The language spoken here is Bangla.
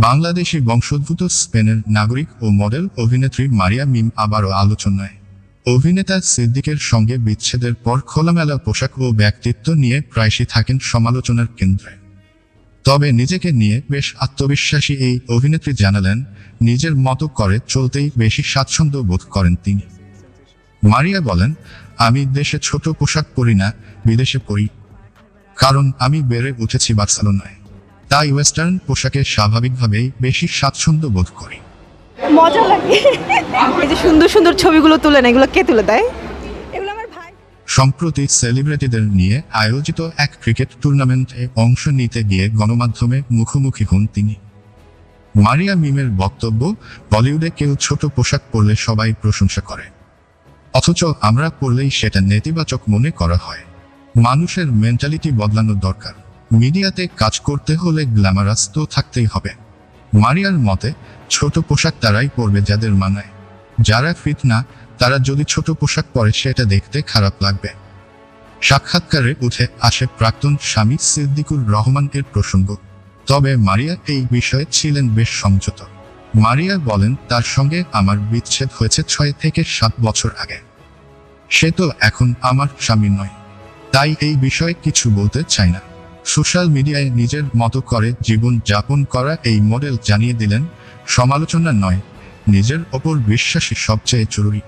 বাংলাদেশি বংশোদ্ভূত স্পেনের নাগরিক ও মডেল অভিনেত্রী মারিয়া মিম আবারও আলোচনায়। অভিনেতা সিদ্দিকের সঙ্গে বিচ্ছেদের পর খোলামেলা পোশাক ও ব্যক্তিত্ব নিয়ে প্রায়শই থাকেন সমালোচনার কেন্দ্রে। তবে নিজেকে নিয়ে বেশ আত্মবিশ্বাসী এই অভিনেত্রী জানালেন, নিজের মতো করে চলতেই বেশি স্বাচ্ছন্দ্য বোধ করেন তিনি। মারিয়া বলেন, আমি দেশে ছোট পোশাক পরি না, বিদেশে পরি। কারণ আমি বেড়ে উঠেছি বার্সেলোনায়, তাই ওয়েস্টার্ন পোশাকে স্বাভাবিকভাবেই বেশি স্বাচ্ছন্দ্য বোধ করি। মজা লাগে। এই যে সুন্দর সুন্দর ছবিগুলো তুলেন, এগুলো কে তুলে দেয়? এগুলো আমার ভাই। সম্প্রতি সেলিব্রিটিদের নিয়ে আয়োজিত এক ক্রিকেট টুর্নামেন্টে অংশ নিতে গিয়ে গণমাধ্যমে মুখোমুখি হন তিনি। মারিয়া মিমের বক্তব্য, বলিউডে কেউ ছোট পোশাক পরলে সবাই প্রশংসা করে, অথচ আমরা পরলেই সেটা নেতিবাচক মনে করা হয়। মানুষের মেন্টালিটি বদলানো দরকার। মিডিয়াতে কাজ করতে হলে গ্ল্যামারাস তো থাকতেই হবে। মারিয়ার মতে, ছোট পোশাক তারাই পরবে যাদের মানায়। যারা ফিট না, তারা যদি ছোট পোশাক পরে সেটা দেখতে খারাপ লাগবে। সাক্ষাৎকারে উঠে আসে প্রাক্তন স্বামী সিদ্দিকুর রহমানের প্রসঙ্গ। তবে মারিয়া এই বিষয়ে ছিলেন বেশ সংযত। মারিয়া বলেন, তার সঙ্গে আমার বিচ্ছেদ হয়েছে 6 থেকে 7 বছর আগে। সে তো এখন আমার স্বামী নয়, তাই এই বিষয়ে কিছু বলতে চাই না। সোশ্যাল মিডিয়ায় নিজের মতো করে জীবন যাপন করা এই মডেল জানিয়ে দিলেন, সমালোচনা নয়, নিজের ওপর বিশ্বাসই সবচেয়ে জরুরি।